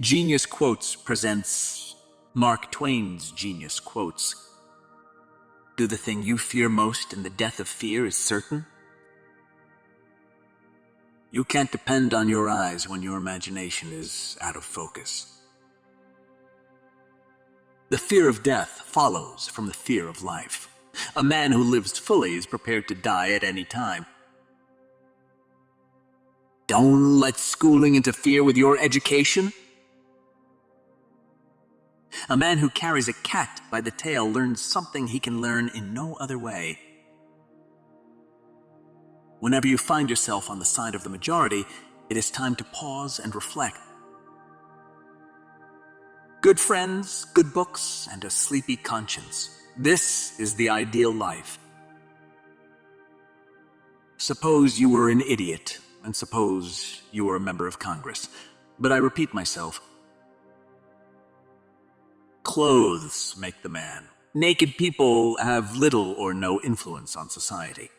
Genius Quotes presents Mark Twain's Genius Quotes. Do the thing you fear most and the death of fear is certain? You can't depend on your eyes when your imagination is out of focus. The fear of death follows from the fear of life. A man who lives fully is prepared to die at any time. Don't let schooling interfere with your education. A man who carries a cat by the tail learns something he can learn in no other way. Whenever you find yourself on the side of the majority, it is time to pause and reflect. Good friends, good books, and a sleepy conscience. This is the ideal life. Suppose you were an idiot, and suppose you were a member of Congress. But I repeat myself. Clothes make the man. Naked people have little or no influence on society.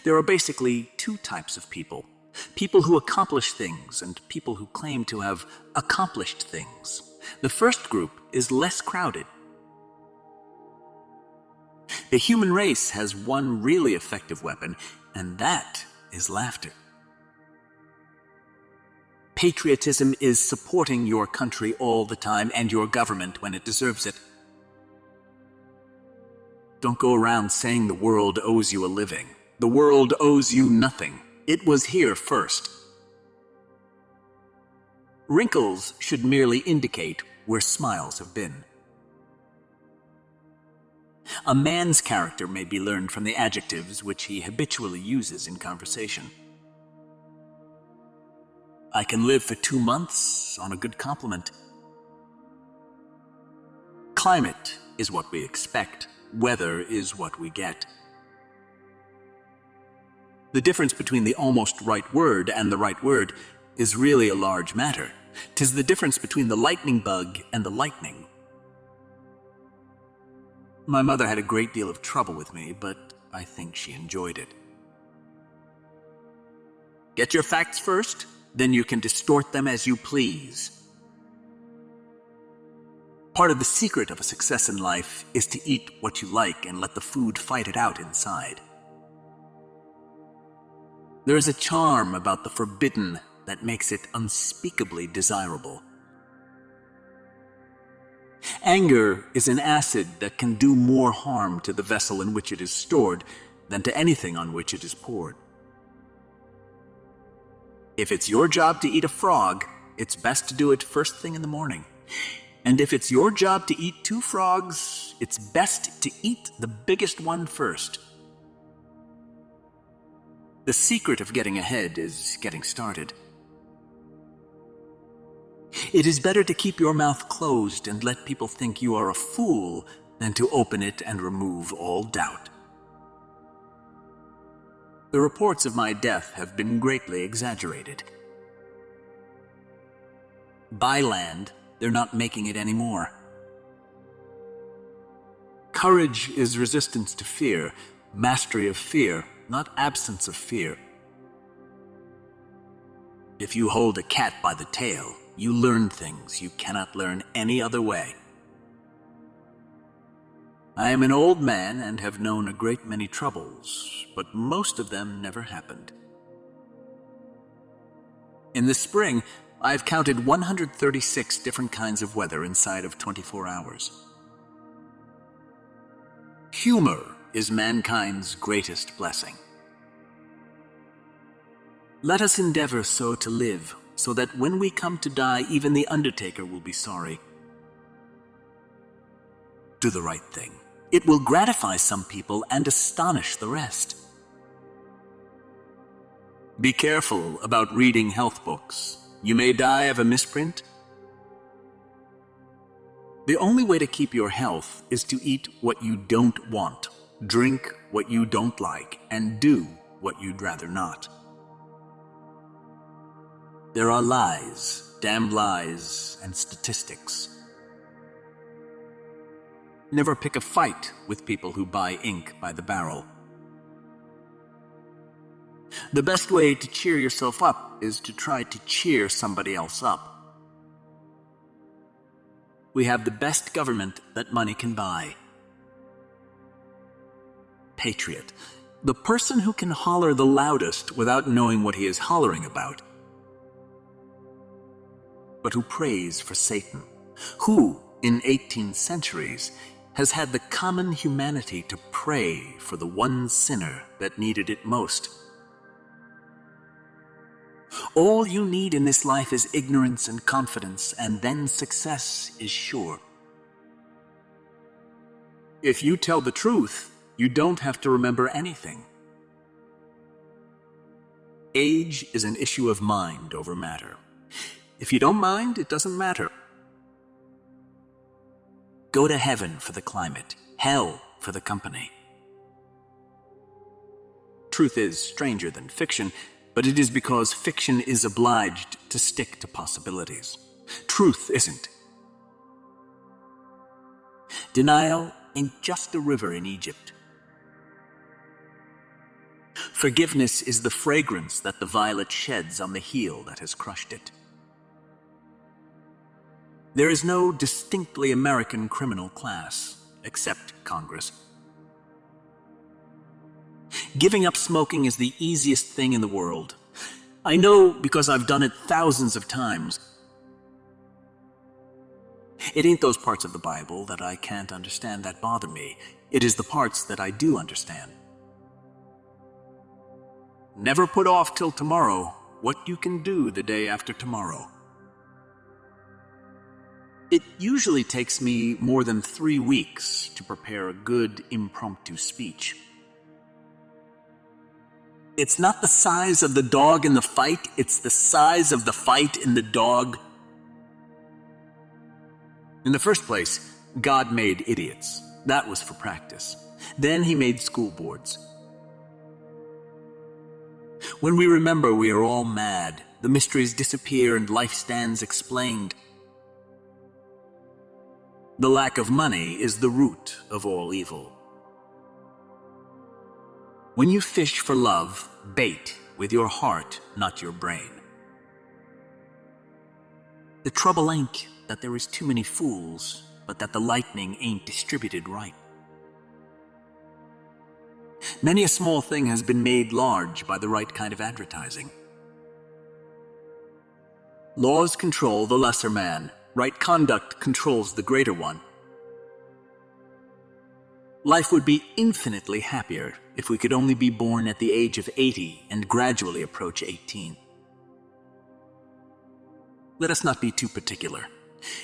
There are basically two types of people. People who accomplish things and people who claim to have accomplished things. The first group is less crowded. The human race has one really effective weapon, and that is laughter. Patriotism is supporting your country all the time and your government when it deserves it. Don't go around saying the world owes you a living. The world owes you nothing. It was here first. Wrinkles should merely indicate where smiles have been. A man's character may be learned from the adjectives which he habitually uses in conversation. I can live for 2 months on a good compliment. Climate is what we expect. Weather is what we get. The difference between the almost right word and the right word is really a large matter. 'Tis the difference between the lightning bug and the lightning. My mother had a great deal of trouble with me, but I think she enjoyed it. Get your facts first, then you can distort them as you please. Part of the secret of a success in life is to eat what you like and let the food fight it out inside. There is a charm about the forbidden that makes it unspeakably desirable. Anger is an acid that can do more harm to the vessel in which it is stored than to anything on which it is poured. If it's your job to eat a frog, it's best to do it first thing in the morning. And if it's your job to eat 2 frogs, it's best to eat the biggest one first. The secret of getting ahead is getting started. It is better to keep your mouth closed and let people think you are a fool than to open it and remove all doubt. The reports of my death have been greatly exaggerated. By land, they're not making it anymore. Courage is resistance to fear, mastery of fear, not absence of fear. If you hold a cat by the tail, you learn things you cannot learn any other way. I am an old man and have known a great many troubles, but most of them never happened. In the spring, I've counted 136 different kinds of weather inside of 24 hours. Humor is mankind's greatest blessing. Let us endeavor so to live, so that when we come to die, even the undertaker will be sorry. Do the right thing. It will gratify some people and astonish the rest. Be careful about reading health books. You may die of a misprint. The only way to keep your health is to eat what you don't want, drink what you don't like, and do what you'd rather not. There are lies, damned lies, and statistics. Never pick a fight with people who buy ink by the barrel. The best way to cheer yourself up is to try to cheer somebody else up. We have the best government that money can buy. Patriot. The person who can holler the loudest without knowing what he is hollering about, but who prays for Satan, who, in 18 centuries, has had the common humanity to pray for the one sinner that needed it most. All you need in this life is ignorance and confidence, and then success is sure. If you tell the truth, you don't have to remember anything. Age is an issue of mind over matter. If you don't mind, it doesn't matter. Go to heaven for the climate, hell for the company. Truth is stranger than fiction, but it is because fiction is obliged to stick to possibilities. Truth isn't. Denial ain't just a river in Egypt. Forgiveness is the fragrance that the violet sheds on the heel that has crushed it. There is no distinctly American criminal class, except Congress. Giving up smoking is the easiest thing in the world. I know because I've done it thousands of times. It ain't those parts of the Bible that I can't understand that bother me. It is the parts that I do understand. Never put off till tomorrow what you can do the day after tomorrow. It usually takes me more than 3 weeks to prepare a good impromptu speech. It's not the size of the dog in the fight, it's the size of the fight in the dog. In the first place, God made idiots. That was for practice. Then he made school boards. When we remember we are all mad, the mysteries disappear and life stands explained. The lack of money is the root of all evil. When you fish for love, bait with your heart, not your brain. The trouble ain't that there is too many fools, but that the lightning ain't distributed right. Many a small thing has been made large by the right kind of advertising. Laws control the lesser man. Right conduct controls the greater one. Life would be infinitely happier if we could only be born at the age of 80 and gradually approach 18. Let us not be too particular.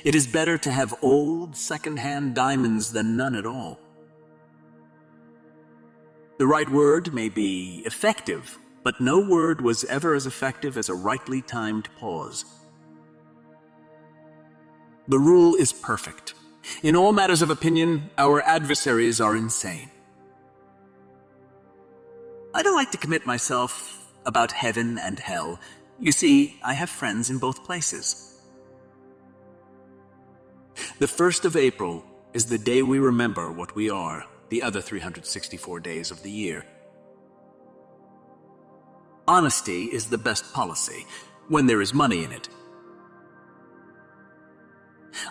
It is better to have old, second-hand diamonds than none at all. The right word may be effective, but no word was ever as effective as a rightly timed pause. The rule is perfect. In all matters of opinion, our adversaries are insane. I don't like to commit myself about heaven and hell. You see, I have friends in both places. The 1st of April is the day we remember what we are, the other 364 days of the year. Honesty is the best policy, when there is money in it.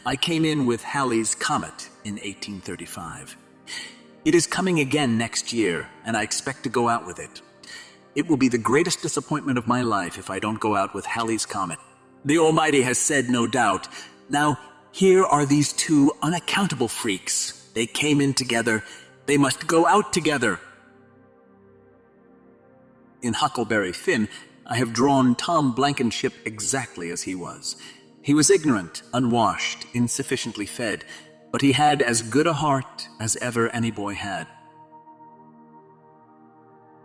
I came in with Halley's Comet in 1835. It is coming again next year, and I expect to go out with it. It will be the greatest disappointment of my life if I don't go out with Halley's Comet. The Almighty has said, no doubt. Now, here are these two unaccountable freaks. They came in together. They must go out together. In Huckleberry Finn, I have drawn Tom Blankenship exactly as he was. He was ignorant, unwashed, insufficiently fed, but he had as good a heart as ever any boy had.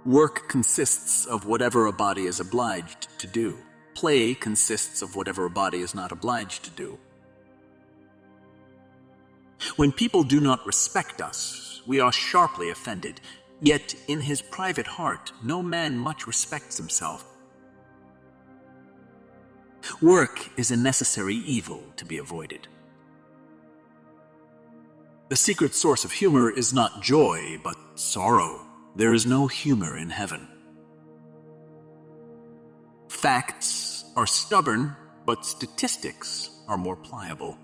Work consists of whatever a body is obliged to do. Play consists of whatever a body is not obliged to do. When people do not respect us, we are sharply offended. Yet in his private heart, no man much respects himself. Work is a necessary evil to be avoided. The secret source of humor is not joy, but sorrow. There is no humor in heaven. Facts are stubborn, but statistics are more pliable.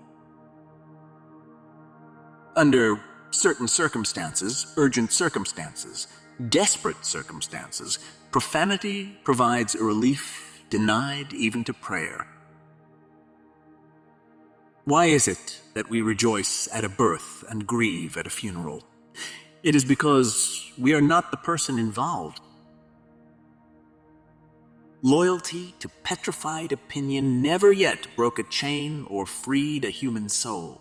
Under certain circumstances, urgent circumstances, desperate circumstances, profanity provides a relief denied even to prayer. Why is it that we rejoice at a birth and grieve at a funeral? It is because we are not the person involved. Loyalty to petrified opinion never yet broke a chain or freed a human soul.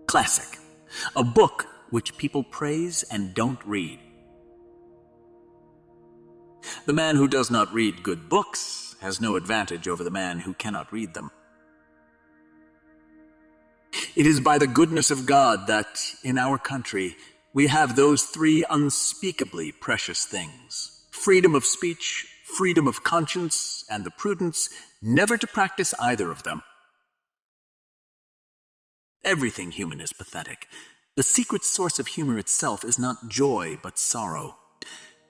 Classic. A book which people praise and don't read. The man who does not read good books has no advantage over the man who cannot read them. It is by the goodness of God that, in our country, we have those three unspeakably precious things: freedom of speech, freedom of conscience, and the prudence never to practice either of them. Everything human is pathetic. The secret source of humor itself is not joy, but sorrow.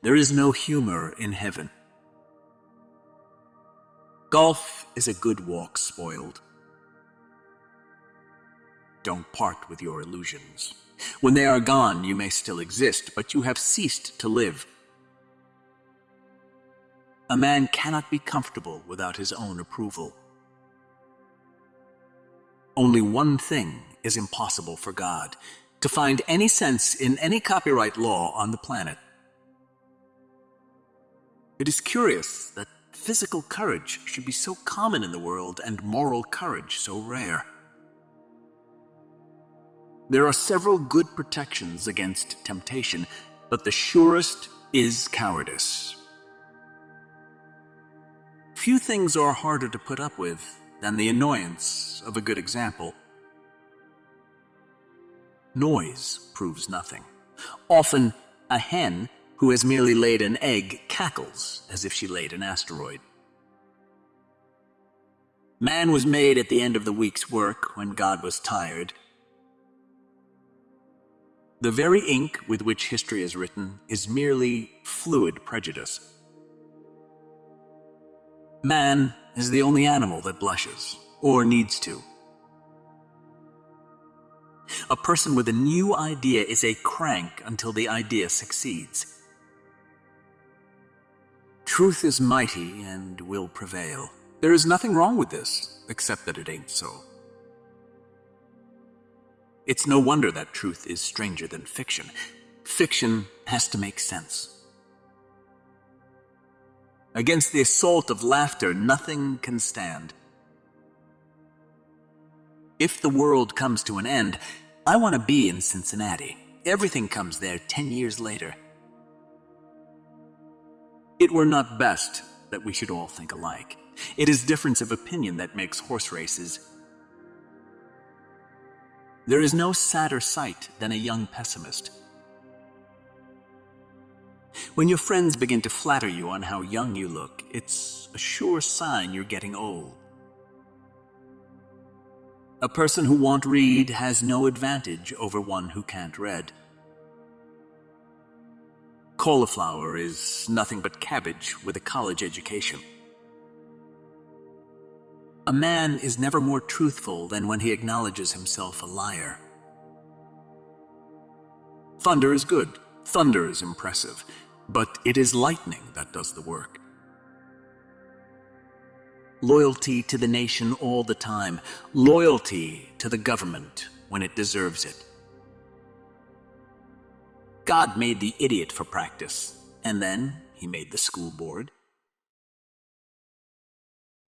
There is no humor in heaven. Golf is a good walk spoiled. Don't part with your illusions. When they are gone, you may still exist, but you have ceased to live. A man cannot be comfortable without his own approval. Only one thing is impossible for God: to find any sense in any copyright law on the planet. It is curious that physical courage should be so common in the world and moral courage so rare. There are several good protections against temptation, but the surest is cowardice. Few things are harder to put up with than the annoyance of a good example. Noise proves nothing. Often, a hen who has merely laid an egg cackles as if she laid an asteroid. Man was made at the end of the week's work when God was tired. The very ink with which history is written is merely fluid prejudice. Man is the only animal that blushes, or needs to. A person with a new idea is a crank until the idea succeeds. Truth is mighty and will prevail. There is nothing wrong with this, except that it ain't so. It's no wonder that truth is stranger than fiction. Fiction has to make sense. Against the assault of laughter, nothing can stand. If the world comes to an end, I want to be in Cincinnati. Everything comes there 10 years later. It were not best that we should all think alike. It is difference of opinion that makes horse races. There is no sadder sight than a young pessimist. When your friends begin to flatter you on how young you look, it's a sure sign you're getting old. A person who won't read has no advantage over one who can't read. Cauliflower is nothing but cabbage with a college education. A man is never more truthful than when he acknowledges himself a liar. Thunder is good, thunder is impressive, but it is lightning that does the work. Loyalty to the nation all the time, loyalty to the government when it deserves it. God made the idiot for practice, and then he made the school board.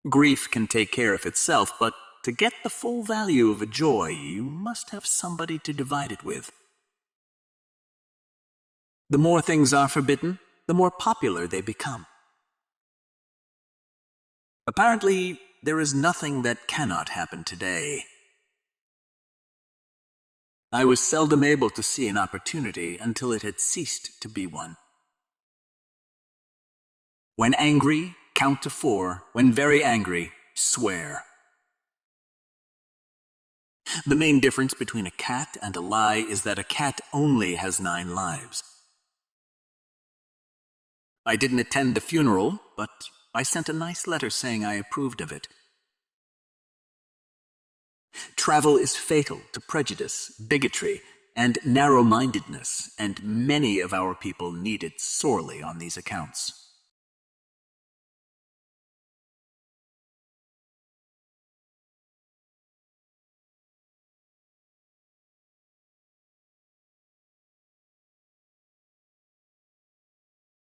Grief can take care of itself, but to get the full value of a joy, you must have somebody to divide it with. The more things are forbidden, the more popular they become. Apparently, there is nothing that cannot happen today. I was seldom able to see an opportunity until it had ceased to be one. When angry, count to 4. When very angry, swear. The main difference between a cat and a lie is that a cat only has 9 lives. I didn't attend the funeral, but I sent a nice letter saying I approved of it. Travel is fatal to prejudice, bigotry, and narrow-mindedness, and many of our people need it sorely on these accounts.